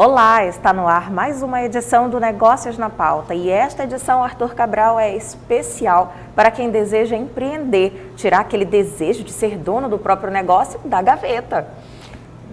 Olá, está no ar mais uma edição do Negócios na Pauta e esta edição, Arthur Cabral, é especial para quem deseja empreender, tirar aquele desejo de ser dono do próprio negócio da gaveta.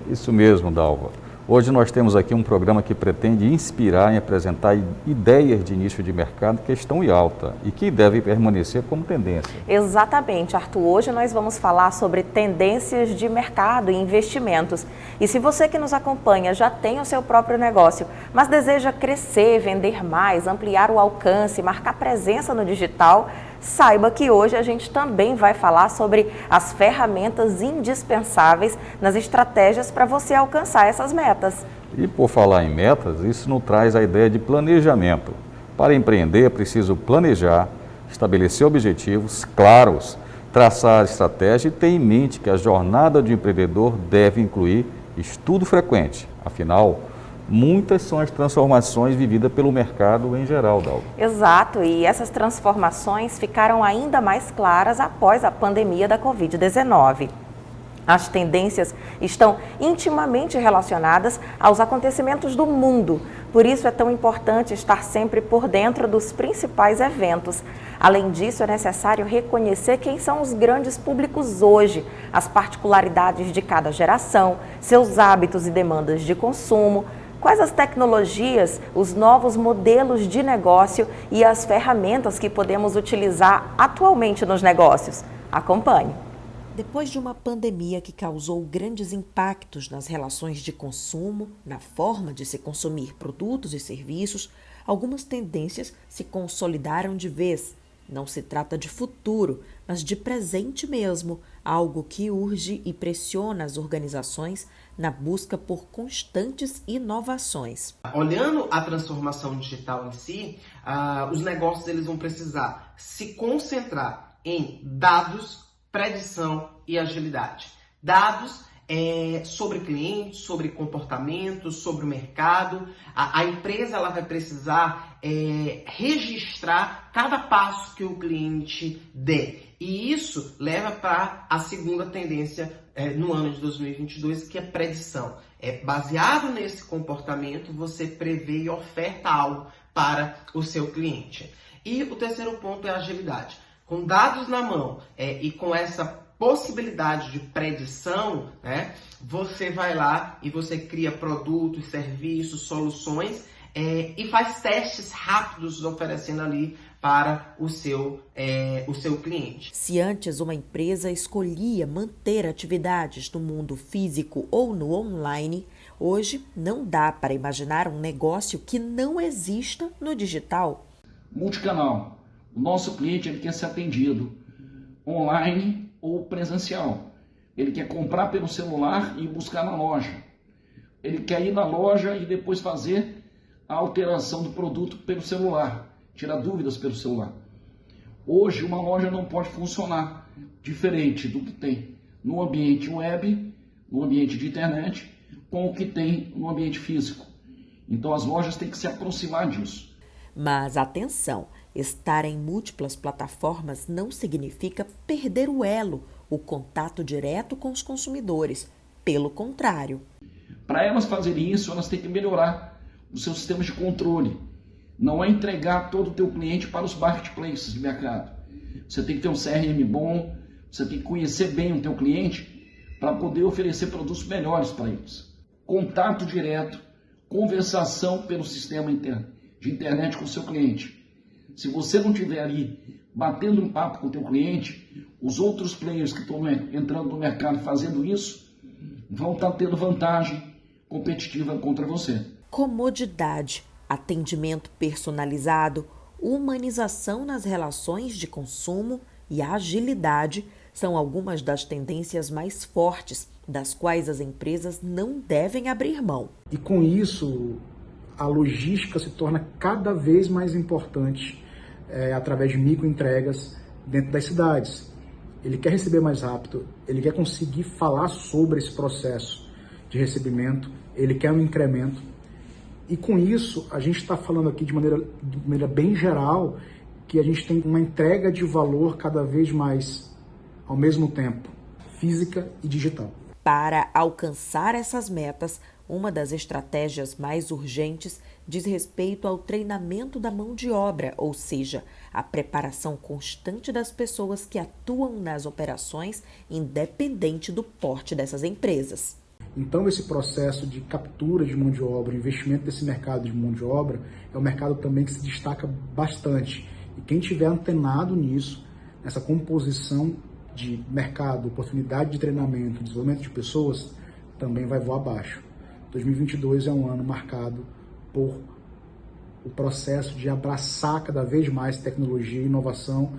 Isso mesmo, Dalva. Hoje nós temos aqui um programa que pretende inspirar e apresentar ideias de nicho de mercado que estão em alta e que devem permanecer como tendência. Exatamente, Arthur. Hoje nós vamos falar sobre tendências de mercado e investimentos. E se você que nos acompanha já tem o seu próprio negócio, mas deseja crescer, vender mais, ampliar o alcance, marcar presença no digital, saiba que hoje a gente também vai falar sobre as ferramentas indispensáveis nas estratégias para você alcançar essas metas. E por falar em metas, isso nos traz a ideia de planejamento. Para empreender é preciso planejar, estabelecer objetivos claros, traçar estratégia e ter em mente que a jornada de empreendedor deve incluir estudo frequente. Afinal, muitas são as transformações vividas pelo mercado em geral, Dalva. Exato, e essas transformações ficaram ainda mais claras após a pandemia da Covid-19. As tendências estão intimamente relacionadas aos acontecimentos do mundo. Por isso é tão importante estar sempre por dentro dos principais eventos. Além disso, é necessário reconhecer quem são os grandes públicos hoje, as particularidades de cada geração, seus hábitos e demandas de consumo, quais as tecnologias, os novos modelos de negócio e as ferramentas que podemos utilizar atualmente nos negócios. Acompanhe. Depois de uma pandemia que causou grandes impactos nas relações de consumo, na forma de se consumir produtos e serviços, algumas tendências se consolidaram de vez. Não se trata de futuro, mas de presente mesmo, algo que urge e pressiona as organizações na busca por constantes inovações. Olhando a transformação digital em si, os negócios eles vão precisar se concentrar em dados, predição e agilidade. Dados sobre clientes, sobre comportamentos, sobre o mercado. A empresa ela vai precisar registrar cada passo que o cliente der. E isso leva para a segunda tendência no ano de 2022, que é predição. Baseado nesse comportamento, você prevê e oferta algo para o seu cliente. E o terceiro ponto é a agilidade. Com dados na mão e com essa possibilidade de predição, você vai lá e você cria produtos, serviços, soluções e faz testes rápidos oferecendo ali para o seu cliente. Se antes uma empresa escolhia manter atividades no mundo físico ou no online, hoje não dá para imaginar um negócio que não exista no digital. Multicanal. O nosso cliente ele quer ser atendido online ou presencial. Ele quer comprar pelo celular e buscar na loja. Ele quer ir na loja e depois fazer a alteração do produto pelo celular, tirar dúvidas pelo celular. Hoje uma loja não pode funcionar diferente do que tem no ambiente web, no ambiente de internet, com o que tem no ambiente físico. Então as lojas têm que se aproximar disso. Mas atenção! Estar em múltiplas plataformas não significa perder o elo, o contato direto com os consumidores. Pelo contrário. Para elas fazerem isso, elas têm que melhorar os seus sistemas de controle. Não é entregar todo o teu cliente para os marketplaces de mercado. Você tem que ter um CRM bom, você tem que conhecer bem o teu cliente para poder oferecer produtos melhores para eles. Contato direto, conversação pelo sistema de internet com o seu cliente. Se você não estiver ali batendo um papo com o teu cliente, os outros players que estão entrando no mercado fazendo isso vão estar tendo vantagem competitiva contra você. Comodidade, atendimento personalizado, humanização nas relações de consumo e agilidade são algumas das tendências mais fortes, das quais as empresas não devem abrir mão. E com isso, a logística se torna cada vez mais importante através de microentregas dentro das cidades. Ele quer receber mais rápido, ele quer conseguir falar sobre esse processo de recebimento, ele quer um incremento. E com isso, a gente está falando aqui de maneira bem geral que a gente tem uma entrega de valor cada vez mais, ao mesmo tempo, física e digital. Para alcançar essas metas, Uma das estratégias mais urgentes diz respeito ao treinamento da mão de obra, ou seja, a preparação constante das pessoas que atuam nas operações, independente do porte dessas empresas. Então, esse processo de captura de mão de obra, investimento desse mercado de mão de obra, é um mercado também que se destaca bastante. E quem estiver antenado nisso, nessa composição de mercado, oportunidade de treinamento, desenvolvimento de pessoas, também vai voar abaixo. 2022 é um ano marcado por o processo de abraçar cada vez mais tecnologia e inovação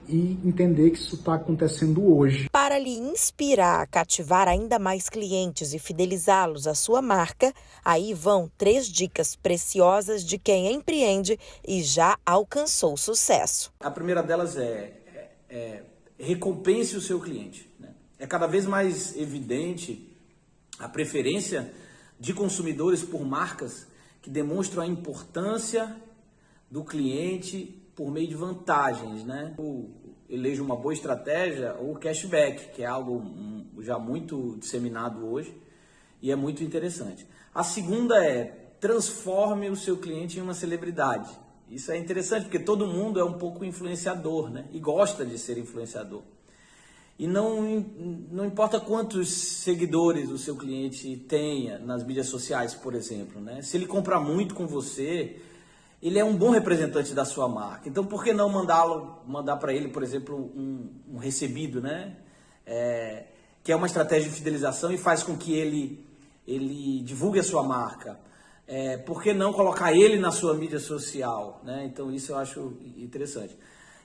e entender que isso está acontecendo hoje. Para lhe inspirar a cativar ainda mais clientes e fidelizá-los à sua marca, aí vão 3 dicas preciosas de quem empreende e já alcançou sucesso. A primeira delas recompense o seu cliente, né? É cada vez mais evidente a preferência de consumidores por marcas que demonstram a importância do cliente por meio de vantagens, né? Eu elejo uma boa estratégia o cashback, que é algo já muito disseminado hoje e é muito interessante. A segunda transforme o seu cliente em uma celebridade. Isso é interessante porque todo mundo é um pouco influenciador, né? E gosta de ser influenciador. E não importa quantos seguidores o seu cliente tenha nas mídias sociais, por exemplo, né? Se ele comprar muito com você, ele é um bom representante da sua marca. Então, por que não mandar para ele, por exemplo, um recebido, né? Que é uma estratégia de fidelização e faz com que ele divulgue a sua marca. Por que não colocar ele na sua mídia social, né? Então, isso eu acho interessante.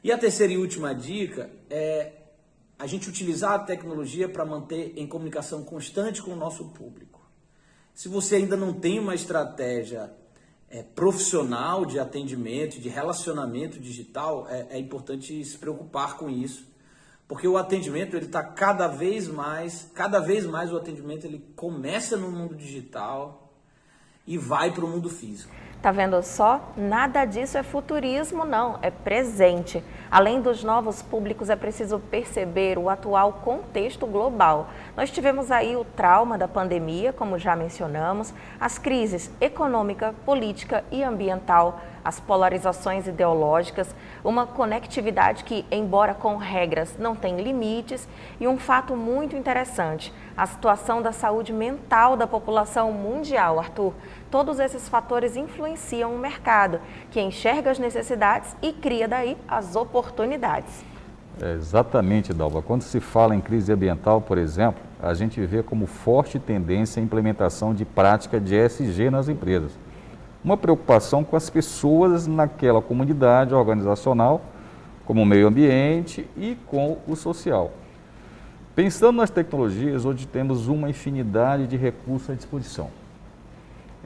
E a terceira e última dica é a gente utilizar a tecnologia para manter em comunicação constante com o nosso público. Se você ainda não tem uma estratégia profissional de atendimento, de relacionamento digital, é importante se preocupar com isso, porque o atendimento ele está cada vez mais o atendimento ele começa no mundo digital e vai para o mundo físico. Tá vendo só? Nada disso é futurismo, não, é presente. Além dos novos públicos, é preciso perceber o atual contexto global. Nós tivemos aí o trauma da pandemia, como já mencionamos, as crises econômica, política e ambiental, as polarizações ideológicas, uma conectividade que, embora com regras, não tem limites, e um fato muito interessante, a situação da saúde mental da população mundial, Arthur. Todos esses fatores influenciam o mercado, que enxerga as necessidades e cria daí as oportunidades. Exatamente, Dalva. Quando se fala em crise ambiental, por exemplo, a gente vê como forte tendência a implementação de prática de ESG nas empresas. Uma preocupação com as pessoas naquela comunidade organizacional, como o meio ambiente e com o social. Pensando nas tecnologias, hoje temos uma infinidade de recursos à disposição.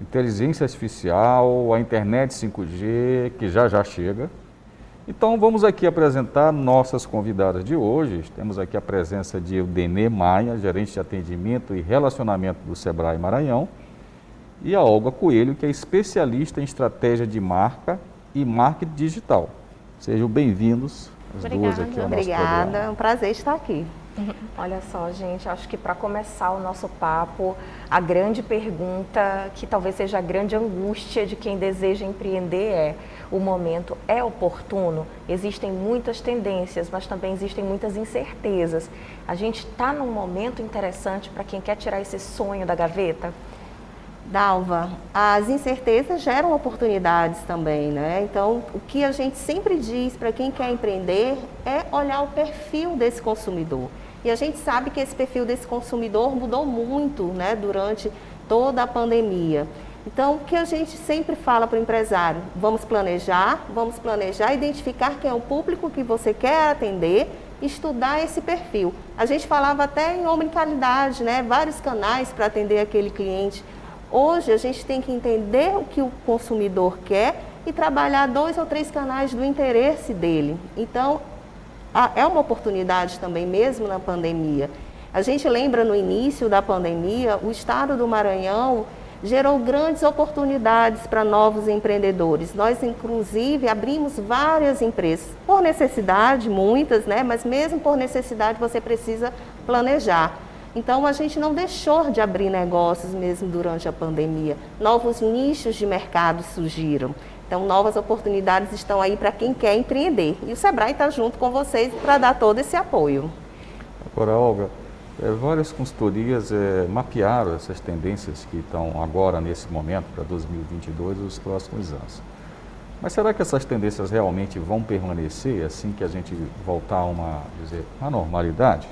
Inteligência artificial, a internet 5G, que já chega. Então vamos aqui apresentar nossas convidadas de hoje. Temos aqui a presença de Eudenê Maia, gerente de atendimento e relacionamento do Sebrae Maranhão, e a Olga Coelho, que é especialista em estratégia de marca e marketing digital. Sejam bem-vindos as duas aqui ao nosso programa. Obrigada, é um prazer estar aqui. Olha só, gente, acho que para começar o nosso papo, a grande pergunta, que talvez seja a grande angústia de quem deseja empreender o momento é oportuno? Existem muitas tendências, mas também existem muitas incertezas. A gente está num momento interessante para quem quer tirar esse sonho da gaveta? Dalva, as incertezas geram oportunidades também, né? Então, o que a gente sempre diz para quem quer empreender é olhar o perfil desse consumidor. E a gente sabe que esse perfil desse consumidor mudou muito, né, durante toda a pandemia. Então, o que a gente sempre fala para o empresário? Vamos planejar, identificar quem é o público que você quer atender, estudar esse perfil. A gente falava até em omnicanalidade, né? Vários canais para atender aquele cliente. Hoje, a gente tem que entender o que o consumidor quer e trabalhar 2 ou 3 canais do interesse dele. Então, é uma oportunidade também, mesmo na pandemia. A gente lembra no início da pandemia, o estado do Maranhão gerou grandes oportunidades para novos empreendedores. Nós, inclusive, abrimos várias empresas, por necessidade, muitas, né? Mas mesmo por necessidade, você precisa planejar. Então, a gente não deixou de abrir negócios mesmo durante a pandemia. Novos nichos de mercado surgiram. Então, novas oportunidades estão aí para quem quer empreender. E o Sebrae está junto com vocês para dar todo esse apoio. Agora, Olga, várias consultorias mapearam essas tendências que estão agora, nesse momento, para 2022 e os próximos anos. Mas será que essas tendências realmente vão permanecer assim que a gente voltar a uma normalidade?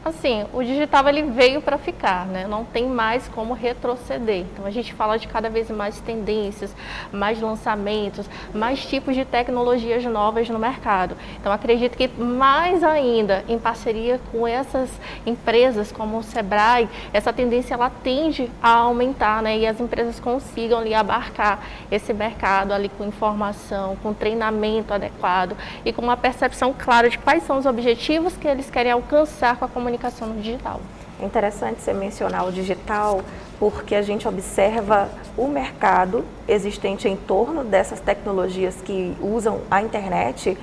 Assim, o digital ele veio para ficar, né? Não tem mais como retroceder. Então a gente fala de cada vez mais tendências, mais lançamentos, mais tipos de tecnologias novas no mercado. Então acredito que mais ainda em parceria com essas empresas como o Sebrae, essa tendência ela tende a aumentar, né? E as empresas consigam ali abarcar esse mercado ali com informação, com treinamento adequado e com uma percepção clara de quais são os objetivos que eles querem alcançar com a comunicação no digital. É interessante você mencionar o digital porque a gente observa o mercado existente em torno dessas tecnologias que usam a internet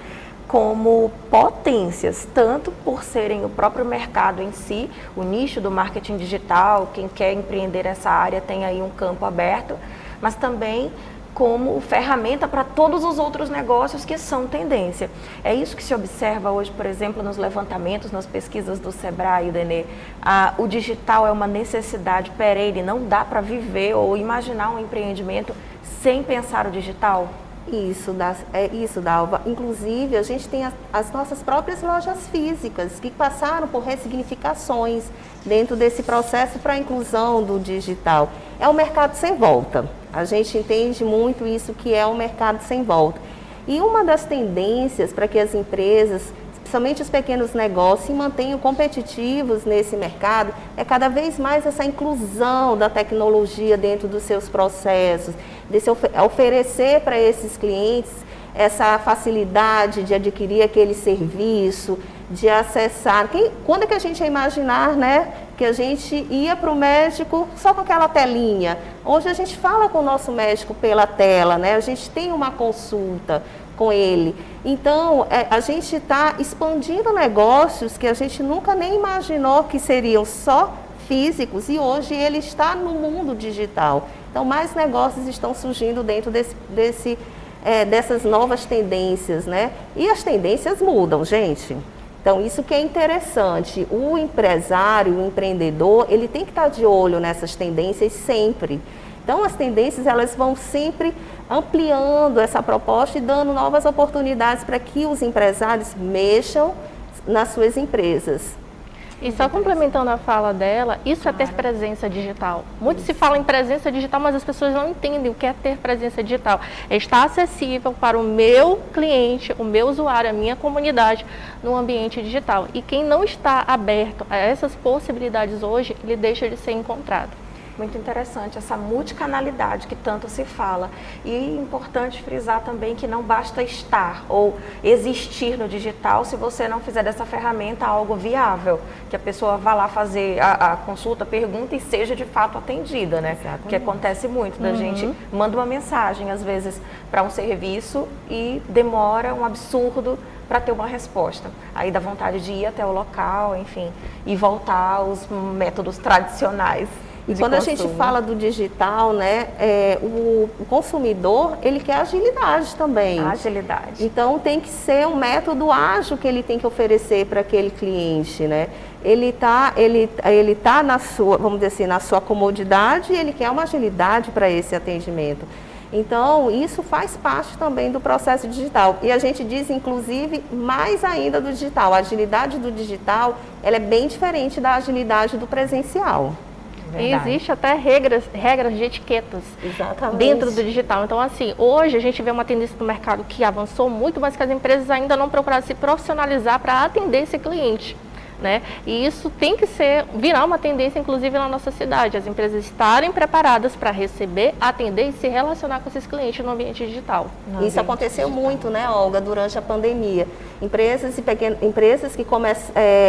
como potências, tanto por serem o próprio mercado em si, o nicho do marketing digital, quem quer empreender essa área tem aí um campo aberto, mas também como ferramenta para todos os outros negócios que são tendência. É isso que se observa hoje, por exemplo, nos levantamentos, nas pesquisas do Sebrae, Denê. O digital é uma necessidade perene, não dá para viver ou imaginar um empreendimento sem pensar o digital? Isso, Dalva. Inclusive, a gente tem as nossas próprias lojas físicas que passaram por ressignificações dentro desse processo para a inclusão do digital. É um mercado sem volta. A gente entende muito isso que é um mercado sem volta. E uma das tendências para que as empresas, principalmente os pequenos negócios, se mantenham competitivos nesse mercado é cada vez mais essa inclusão da tecnologia dentro dos seus processos, de se oferecer para esses clientes essa facilidade de adquirir aquele serviço, de acessar. Quando é que a gente ia imaginar, né, que a gente ia para o médico só com aquela telinha? Hoje a gente fala com o nosso médico pela tela, né? A gente tem uma consulta com ele. Então, a gente está expandindo negócios que a gente nunca nem imaginou que seriam só físicos e hoje ele está no mundo digital. Então, mais negócios estão surgindo dentro dessas novas tendências, né? E as tendências mudam, gente. Então, isso que é interessante. O empresário, o empreendedor, ele tem que estar de olho nessas tendências sempre. Então, as tendências, elas vão sempre ampliando essa proposta e dando novas oportunidades para que os empresários mexam nas suas empresas. E só complementando a fala dela, isso é ter presença digital. Muito se fala em presença digital, mas as pessoas não entendem o que é ter presença digital. É estar acessível para o meu cliente, o meu usuário, a minha comunidade no ambiente digital. E quem não está aberto a essas possibilidades hoje, ele deixa de ser encontrado. Muito interessante essa multicanalidade que tanto se fala. E é importante frisar também que não basta estar ou existir no digital se você não fizer dessa ferramenta algo viável. Que a pessoa vá lá fazer a consulta, pergunta e seja de fato atendida, né? Exatamente. Que acontece muito, da gente manda uma mensagem, às vezes, para um serviço e demora um absurdo para ter uma resposta. Aí dá vontade de ir até o local, enfim, e voltar aos métodos tradicionais. E quando a gente fala do digital, né, o consumidor, ele quer agilidade também. Agilidade. Então, tem que ser um método ágil que ele tem que oferecer para aquele cliente, né? Ele tá na sua, vamos dizer assim, na sua comodidade e ele quer uma agilidade para esse atendimento. Então, isso faz parte também do processo digital. E a gente diz, inclusive, mais ainda do digital. A agilidade do digital, ela é bem diferente da agilidade do presencial. E existe até regras de etiquetas. Exatamente. Dentro do digital. Então, assim, hoje a gente vê uma tendência do mercado que avançou muito, mas que as empresas ainda não procuraram se profissionalizar para atender esse cliente, né? E isso tem que virar uma tendência, inclusive, na nossa cidade. As empresas estarem preparadas para receber, atender e se relacionar com esses clientes no ambiente digital. Isso aconteceu muito, né, Olga, durante a pandemia. Empresas que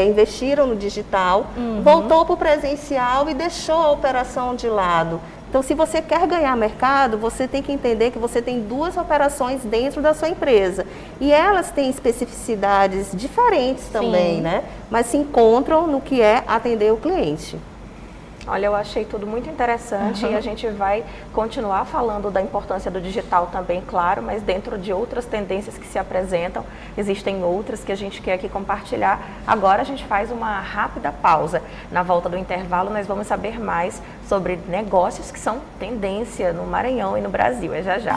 investiram no digital, voltou para o presencial e deixou a operação de lado. Então, se você quer ganhar mercado, você tem que entender que você tem 2 operações dentro da sua empresa. E elas têm especificidades diferentes também, né? Mas se encontram no que é atender o cliente. Olha, eu achei tudo muito interessante e a gente vai continuar falando da importância do digital também, claro, mas dentro de outras tendências que se apresentam, existem outras que a gente quer aqui compartilhar. Agora a gente faz uma rápida pausa. Na volta do intervalo, nós vamos saber mais sobre negócios que são tendência no Maranhão e no Brasil. É já já.